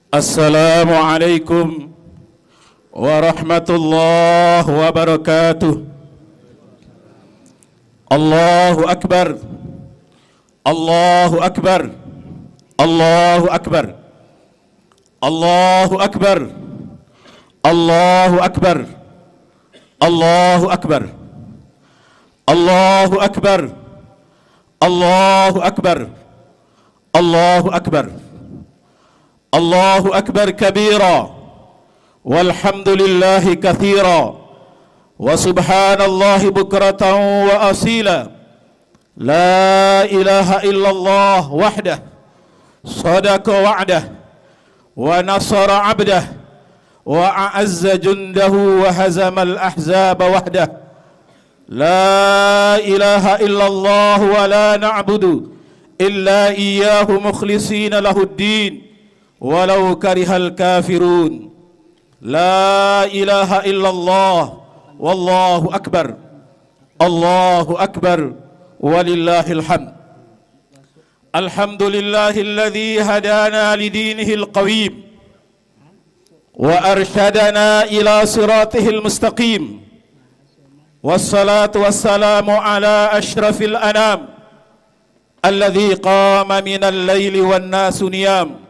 Assalamualaikum warahmatullahi wabarakatuh. Allahu Akbar, Allahu Akbar, Allahu Akbar, Allahu Akbar, Allahu Akbar, Allahu Akbar, Allahu Akbar, Allahu Akbar, Allahu Akbar, Allahu Akbar kabira, walhamdulillahi kathira, wa subhanallahi bukratan wa asila. La ilaha illallah wahdah, sadaqa wa'dah, wa nasara abdah, wa a'azza jundahu, wa hazamal ahzaba wahdah. La ilaha illallah wa la na'budu illa iyyahu mukhlisina lahuddin walau karihal kafirun. La ilaha illallah wallahu akbar, Allahu akbar, walillahil hamd. Alhamdulillahilladzi hadana lidinihil qawim wa arsyadana ila siratihil mustaqim. Wassalatu wassalamu ala ashrafil anam alladzi qama minal laili wan nasu niyam,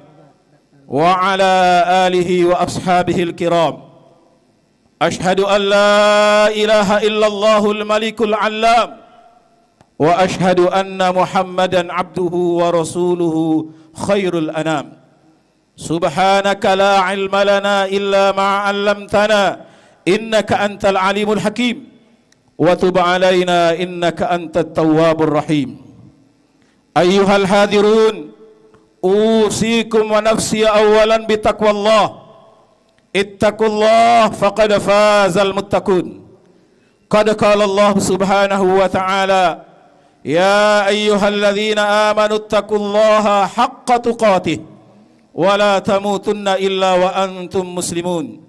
wa ala alihi wa ashabihil kiram. Ashhadu an la ilaha illallahul malikul allam, wa ashhadu anna Muhammadan abduhu wa rasuluhu khairul anam. Subhanaka la ilma lana illa ma 'allamtana innaka antal alimul hakim, wa tub alaina innaka antat tawwabur rahim. Ayyuhal hadirun, usikum wa nafsi awalan bitaqwallah. Ittaqullah faqad fazal muttaqun. Qad qala Allah subhanahu wa ta'ala, ya ayyuhalladzina amanu ittaqullaha haqqa tuqatih wa la tamutunna illa wa antum muslimun.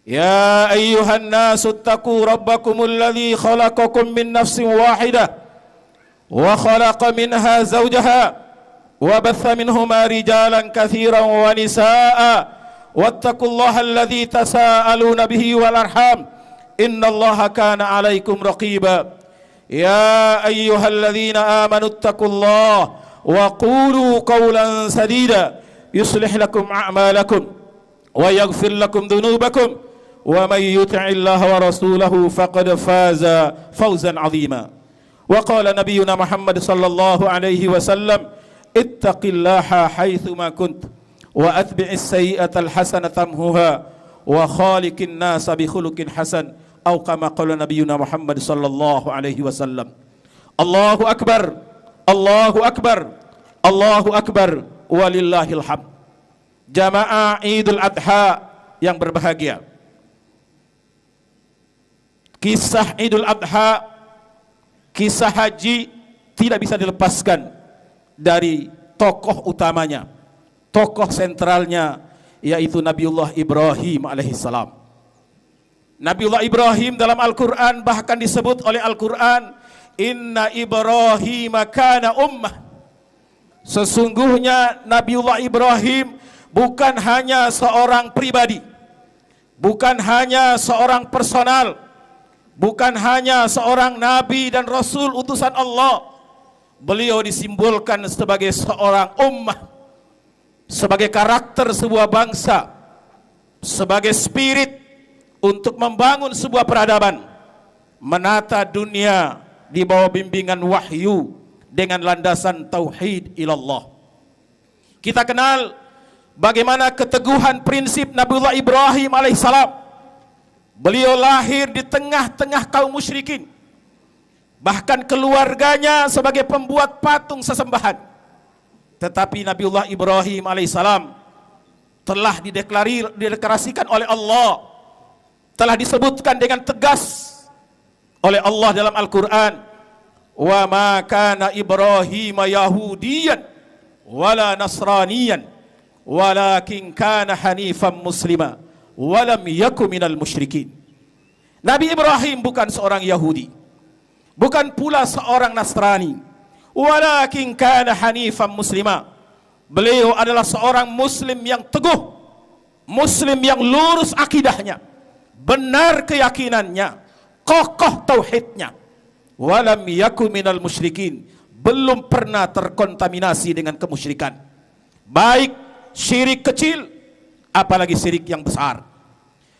Ya ayyuhan nasu ittaqu rabbakumul ladzi khalaqakum min nafsin wahidah wa khalaqa minha zawjaha wa batha minhuma rijalan katsiran wa nisaa'a wattaqullaha alladzi tasaaluna bihi wal arham innallaha kana 'alaikum raqiba. Ya ayyuhalladzina amanu ittaqullaha wa qulu qawlan sadida yuslih lakum a'malakum wa yaghfir lakum dhunubakum wa may yuti'illaha wa rasulahu faqad faza fawzan 'azima. Wa qala nabiyyuna Muhammad sallallahu alaihi wasallam, ittaqillaha haitsu ma kunt wa atbi'is sayyi'atal hasanata tamhuha wa khaliqin nasa bi khuluqin hasan, atau kama qala nabiyyuna Muhammad sallallahu alaihi wasallam. Allahu akbar, Allahu akbar, Allahu akbar, walillahil hamd. Jamaah Idul Adha yang berbahagia, kisah Idul Adha, kisah haji tidak bisa dilepaskan dari tokoh utamanya, tokoh sentralnya, yaitu Nabiullah Ibrahim alaihissalam. Nabiullah Ibrahim dalam Al-Quran bahkan disebut oleh Al-Quran, inna Ibrahim kana ummah. Sesungguhnya Nabiullah Ibrahim bukan hanya seorang pribadi, bukan hanya seorang personal, bukan hanya seorang nabi dan rasul utusan Allah. Beliau disimbolkan sebagai seorang ummah, sebagai karakter sebuah bangsa, sebagai spirit untuk membangun sebuah peradaban, menata dunia di bawah bimbingan wahyu dengan landasan tauhid ilallah. Kita kenal bagaimana keteguhan prinsip Nabiullah Ibrahim alaihissalam. Beliau lahir di tengah-tengah kaum musyrikin, bahkan keluarganya sebagai pembuat patung sesembahan. Tetapi Nabiullah Ibrahim alaihissalam telah dideklarasikan oleh Allah, telah disebutkan dengan tegas oleh Allah dalam Al-Quran, wa ma kana Ibrahim yahudiyan wala nasraniyan walakin kana hanifan muslima walam yaku minal musyrikin. Nabi Ibrahim bukan seorang Yahudi, bukan pula seorang Nasrani, walakin kana hanifan muslima, Beliau adalah seorang muslim yang teguh, muslim yang lurus akidahnya, benar keyakinannya, kokoh tauhidnya. Walam yaku minal musyrikin, belum pernah terkontaminasi dengan kemusyrikan, baik syirik kecil apalagi syirik yang besar.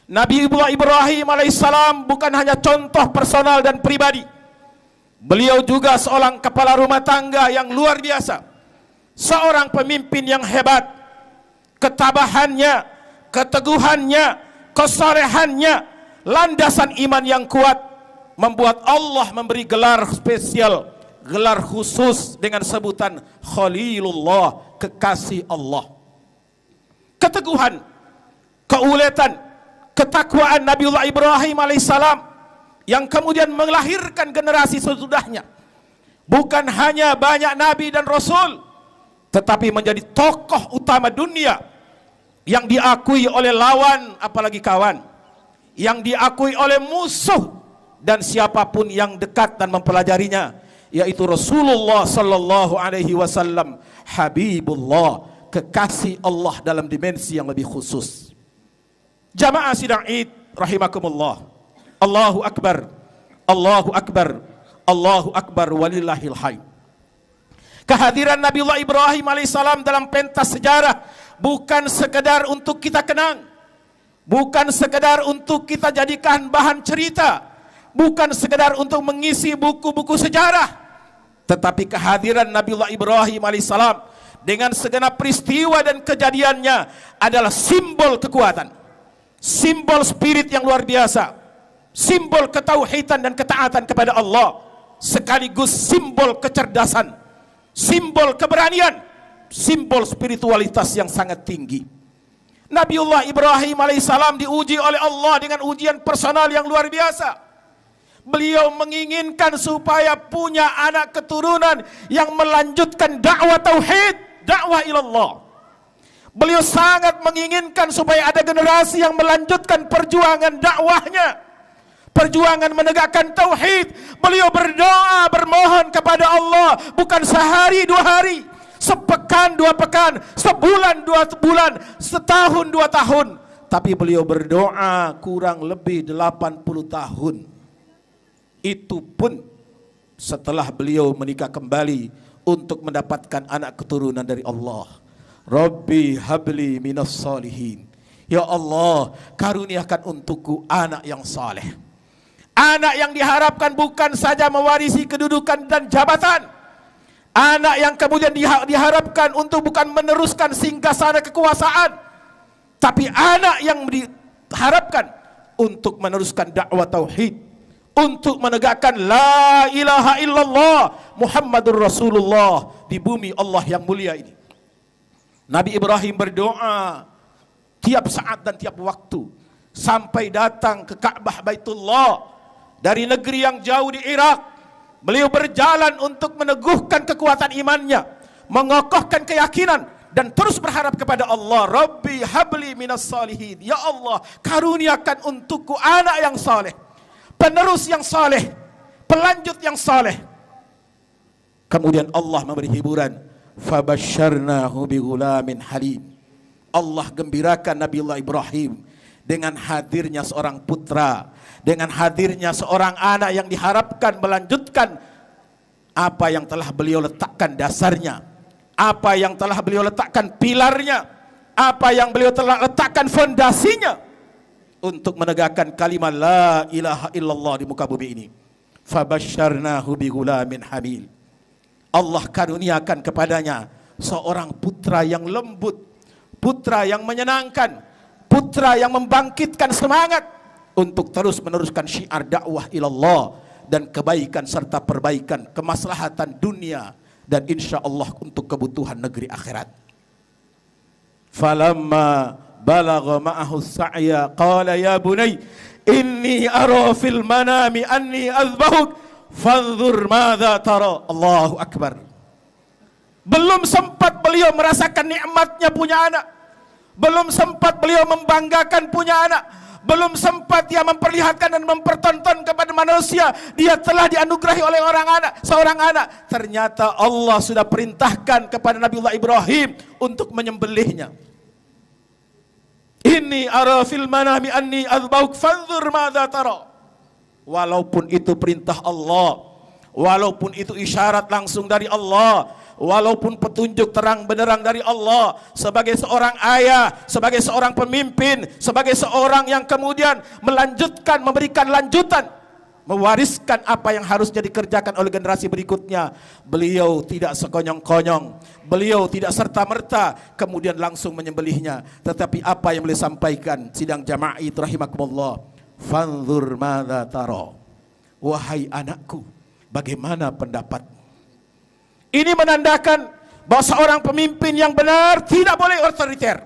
Nabi Ibrahim alaihissalam bukan hanya contoh personal dan pribadi, beliau juga seorang kepala rumah tangga yang luar biasa, seorang pemimpin yang hebat. Ketabahannya, keteguhannya, kesalehannya, landasan iman yang kuat membuat Allah memberi gelar spesial, gelar khusus dengan sebutan Khalilullah, kekasih Allah. Keteguhan, keuletan, ketakwaan Nabiullah Ibrahim alaihissalam yang kemudian melahirkan generasi sesudahnya. Bukan hanya banyak nabi dan rasul, tetapi menjadi tokoh utama dunia yang diakui oleh lawan apalagi kawan, yang diakui oleh musuh dan siapapun yang dekat dan mempelajarinya, yaitu Rasulullah sallallahu alaihi wasallam, Habibullah, kekasih Allah dalam dimensi yang lebih khusus. Jamaah sidang Id rahimakumullah. Allahu akbar, Allahu akbar, Allahu akbar walillahil hamd. Kehadiran Nabiullah Ibrahim alaihissalam dalam pentas sejarah bukan sekedar untuk kita kenang, bukan sekedar untuk kita jadikan bahan cerita, bukan sekedar untuk mengisi buku-buku sejarah, tetapi kehadiran Nabiullah Ibrahim alaihissalam dengan segenap peristiwa dan kejadiannya adalah simbol kekuatan, simbol spirit yang luar biasa, simbol ketauhidan dan ketaatan kepada Allah, sekaligus simbol kecerdasan, simbol keberanian, simbol spiritualitas yang sangat tinggi. Nabiullah Ibrahim alaihissalam diuji oleh Allah dengan ujian personal yang luar biasa. Beliau menginginkan supaya punya anak keturunan yang melanjutkan dakwah tauhid, dakwah ilallah. Beliau sangat menginginkan supaya ada generasi yang melanjutkan perjuangan dakwahnya, perjuangan menegakkan tauhid. Beliau berdoa, bermohon kepada Allah bukan sehari dua hari, sepekan dua pekan, sebulan dua bulan, setahun dua tahun, tapi beliau berdoa kurang lebih 80 tahun. Itu pun setelah beliau menikah kembali untuk mendapatkan anak keturunan dari Allah. Rabbi habli minas salihin, ya Allah karuniakan untukku anak yang saleh, anak yang diharapkan bukan saja mewarisi kedudukan dan jabatan, anak yang kemudian diharapkan untuk bukan meneruskan singgasana kekuasaan, tapi anak yang diharapkan untuk meneruskan dakwah tauhid, untuk menegakkan la ilaha illallah Muhammadur Rasulullah di bumi Allah yang mulia ini. Nabi Ibrahim berdoa tiap saat dan tiap waktu sampai datang ke Ka'bah Baitullah dari negeri yang jauh di Irak. Beliau berjalan untuk meneguhkan kekuatan imannya, mengokohkan keyakinan, dan terus berharap kepada Allah. Rabbi habli minas salihin, ya Allah karuniakan untukku anak yang saleh, penerus yang saleh, pelanjut yang saleh. Kemudian Allah memberi hiburan, fabasyarnahu bighulamin halim. Allah gembirakan Nabiullah Ibrahim dengan hadirnya seorang putra, dengan hadirnya seorang anak yang diharapkan melanjutkan apa yang telah beliau letakkan dasarnya, apa yang telah beliau letakkan pilarnya, apa yang beliau telah letakkan fondasinya untuk menegakkan kalimat la ilaha illallah di muka bumi ini. Fabasyarnahu bighulamin hamil. Allah karuniakan kepadanya seorang putra yang lembut, putra yang menyenangkan, putra yang membangkitkan semangat untuk terus meneruskan syiar dakwah ilallah dan kebaikan serta perbaikan, kemaslahatan dunia dan insya Allah untuk kebutuhan negeri akhirat. Falamma balagha ma'ahu sa'ya qala ya bunay inni ara fil manami anni azbahuk fanzur madza tara. Allahu akbar. Belum sempat beliau merasakan nikmatnya punya anak, belum sempat beliau membanggakan punya anak, belum sempat dia memperlihatkan dan mempertonton kepada manusia, dia telah dianugerahi oleh seorang anak. Ternyata Allah sudah perintahkan kepada Nabiullah Ibrahim untuk menyembelihnya. Inni ara fil manami anni adzbauk fanzur madza tara. Walaupun itu perintah Allah, walaupun itu isyarat langsung dari Allah, walaupun petunjuk terang benderang dari Allah, sebagai seorang ayah, sebagai seorang pemimpin, sebagai seorang yang kemudian melanjutkan, memberikan lanjutan, mewariskan apa yang harusnya dikerjakan oleh generasi berikutnya, beliau tidak sekonyong-konyong, beliau tidak serta-merta kemudian langsung menyembelihnya. Tetapi apa yang beliau sampaikan, sidang jamaah itu rahimakumullah, fanzur madza tara, wahai anakku, bagaimana pendapatmu? Ini menandakan bahwa seorang pemimpin yang benar tidak boleh otoriter.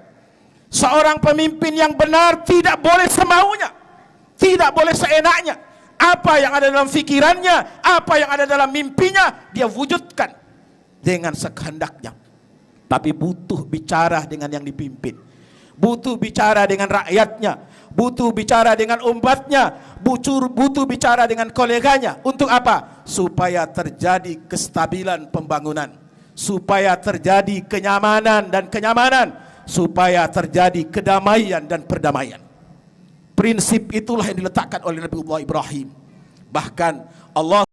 Seorang pemimpin yang benar tidak boleh semaunya, tidak boleh seenaknya. Apa yang ada dalam fikirannya, apa yang ada dalam mimpinya, dia wujudkan dengan sekehendaknya. Tapi butuh bicara dengan yang dipimpin, butuh bicara dengan rakyatnya, butuh bicara dengan umatnya, butuh bicara dengan koleganya. Untuk apa? Supaya terjadi kestabilan pembangunan, supaya terjadi kenyamanan, supaya terjadi kedamaian dan perdamaian. Prinsip itulah yang diletakkan oleh Nabiullah Ibrahim. Bahkan Allah